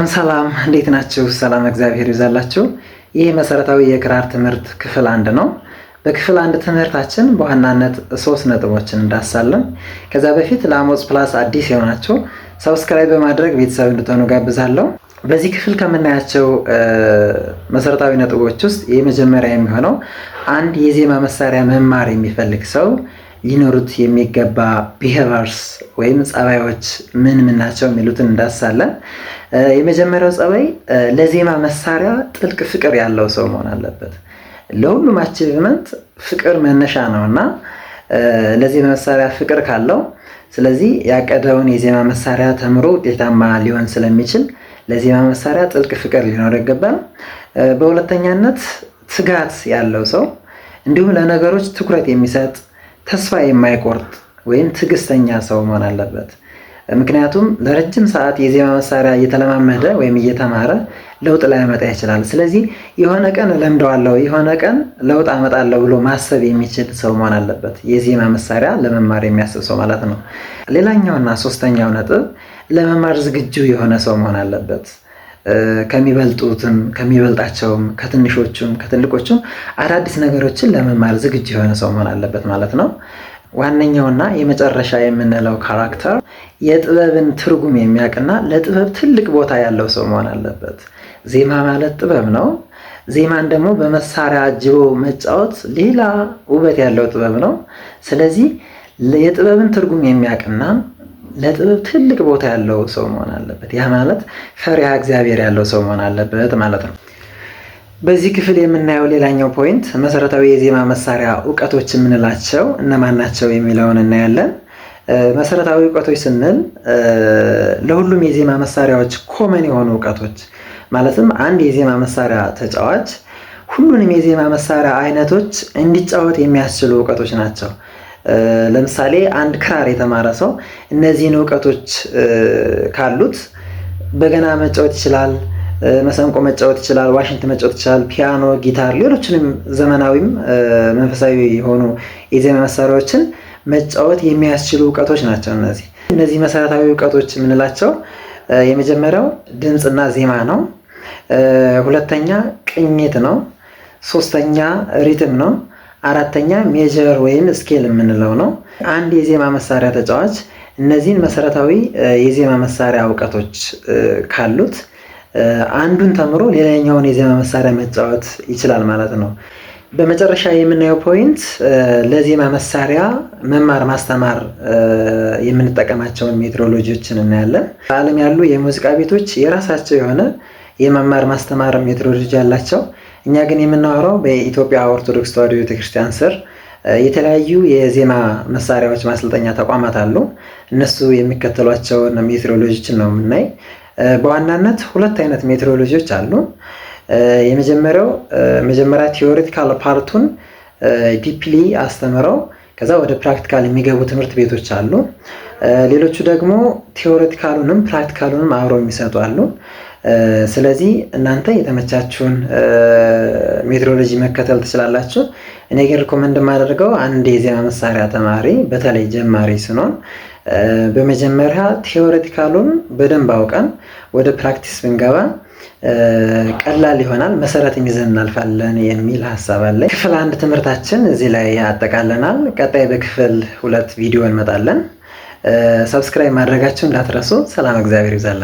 ሰላም እንዴት ናችሁ? ሰላም እግዚአብሔር ይብዛላችሁ። ይህ መሰረታዊ የክራር ትምህርት ክፍል 1 ነው። በክፍል 1 ትምህርታችን በዋናነት 3 ነጥቦችን እንዳሳለን። ከዛ በፊት ለአሞጽ ፕላስ አዲስ የሆናችሁ ሰብስክራይብ በማድረግ ቤተሰብ እንድትሆኑ ጋብዛለሁ። በዚህ ክፍል ከምናያቸው መሰረታዊ ነጥቦች ውስጥ የመጀመሪያ የሚሆነው አንድ የዜማ መሳሪያ መማር የሚፈልግ ሰው ሊኖሩት የሚገባ ቢሄቨርስ ወይም ጸባዮች ምን ናቸው የሚሉትን እንዳሳለን። የመጀመሪያው ጸባይ ለዜማ መሳሪያ ጥልቅ ፍቅር ያለው ሰው መሆን አለበት። ለሁሉም አቺቭመንት ፍቅር መነሻ ነውና ለዜማ መሳሪያ ፍቅር ካለው ስለዚህ ያቀደውን የዜማ መሳሪያ ተምሮ ውጤታማ ሊሆን ስለሚችል ለዜማ መሳሪያ ጥልቅ ፍቅር ሊኖር ይገባል። በሁለተኛነት ትጋት ያለው ሰው እንዲሁም ለነገሮች ትኩረት የሚሰጥ ተስፋ የማይቆርጥ ወይም ትዕግስተኛ ሰው መሆን አለበት። ምክንያቱም ለረጅም ሰዓት የዜማ መሳሪያ እየተለማመደ ወይም እየተማረ ለውጥ ላያመጣ ይችላል። ስለዚህ የሆነ ቀን እለምደዋለሁ፣ የሆነ ቀን ለውጥ አመጣለሁ ብሎ ማሰብ የሚችል ሰው መሆን አለበት። የዜማ መሳሪያ ለመማር የሚያስብ ሰው ማለት ነው። ሌላኛውና ሶስተኛው ነጥብ ለመማር ዝግጁ የሆነ ሰው መሆን አለበት። ከሚበልጡትም ከሚበልጣቸውም ከትንሾቹም ከትልቆቹም አዳዲስ ነገሮችን ለመማር ዝግጁ የሆነ ሰው መሆን አለበት ማለት ነው። ዋነኛውና የመጨረሻ የምንለው ካራክተር የጥበብን ትርጉም የሚያውቅና ለጥበብ ትልቅ ቦታ ያለው ሰው መሆን አለበት። ዜማ ማለት ጥበብ ነው። ዜማን ደግሞ በመሳሪያ አጅቦ መጫወት ሌላ ውበት ያለው ጥበብ ነው። ስለዚህ የጥበብን ትርጉም የሚያውቅና ለጥበብ ትልቅ ቦታ ያለው ሰው መሆን አለበት። ያ ማለት ፈሪሃ እግዚአብሔር ያለው ሰው መሆን አለበት ማለት ነው። በዚህ ክፍል የምናየው ሌላኛው ፖይንት መሰረታዊ የዜማ መሳሪያ እውቀቶች የምንላቸው እነማን ናቸው የሚለውን እናያለን። መሰረታዊ እውቀቶች ስንል ለሁሉም የዜማ መሳሪያዎች ኮመን የሆኑ እውቀቶች ማለትም አንድ የዜማ መሳሪያ ተጫዋች ሁሉንም የዜማ መሳሪያ አይነቶች እንዲጫወት የሚያስችሉ እውቀቶች ናቸው። ለምሳሌ አንድ ክራር የተማረ ሰው እነዚህን እውቀቶች ካሉት በገና መጫወት ይችላል፣ መሰንቆ መጫወት ይችላል፣ ዋሽንት መጫወት ይችላል፣ ፒያኖ፣ ጊታር፣ ሌሎችንም ዘመናዊም መንፈሳዊ የሆኑ የዜማ መሳሪያዎችን መጫወት የሚያስችሉ እውቀቶች ናቸው። እነዚህ መሰረታዊ እውቀቶች የምንላቸው የመጀመሪያው ድምፅና ዜማ ነው። ሁለተኛ ቅኝት ነው። ሶስተኛ ሪትም ነው። አራተኛ ሜጀር ወይም ስኬል የምንለው ነው። አንድ የዜማ መሳሪያ ተጫዋች እነዚህን መሰረታዊ የዜማ መሳሪያ እውቀቶች ካሉት አንዱን ተምሮ ሌላኛውን የዜማ መሳሪያ መጫወት ይችላል ማለት ነው። በመጨረሻ የምናየው ፖይንት ለዜማ መሳሪያ መማር ማስተማር የምንጠቀማቸውን ሜትሮሎጂዎችን እናያለን። በዓለም ያሉ የሙዚቃ ቤቶች የራሳቸው የሆነ የመማር ማስተማር ሜትሮሎጂ አላቸው። እኛ ግን የምናወራው በኢትዮጵያ ኦርቶዶክስ ተዋሕዶ ቤተክርስቲያን ስር የተለያዩ የዜማ መሳሪያዎች ማሰልጠኛ ተቋማት አሉ። እነሱ የሚከተሏቸውን ሜትሮሎጂዎችን ነው የምናይ። በዋናነት ሁለት አይነት ሜትሮሎጂዎች አሉ። የመጀመሪያው መጀመሪያ ቲዎሬቲካል ፓርቱን ዲፕሊ አስተምረው ከዛ ወደ ፕራክቲካል የሚገቡ ትምህርት ቤቶች አሉ። ሌሎቹ ደግሞ ቲዎሬቲካሉንም ፕራክቲካሉንም አብረው የሚሰጡ አሉ። ስለዚህ እናንተ የተመቻችሁን ሜትሮሎጂ መከተል ትችላላችሁ። እኔ ግን ሪኮመንድ የማደርገው አንድ የዜማ መሳሪያ ተማሪ በተለይ ጀማሪ ስንሆን በመጀመሪያ ቲዎሬቲካሉን በደንብ አውቀን ወደ ፕራክቲስ ብንገባ ቀላል ይሆናል፣ መሰረት ይዘን እናልፋለን የሚል ሀሳብ አለ። ክፍል 1 ትምህርታችን እዚህ ላይ ያጠቃለናል። ቀጣይ በክፍል 2 ቪዲዮ እንመጣለን። ሰብስክራይብ ማድረጋችሁ እንዳትረሱ። ሰላም እግዚአብሔር ይብዛላችሁ።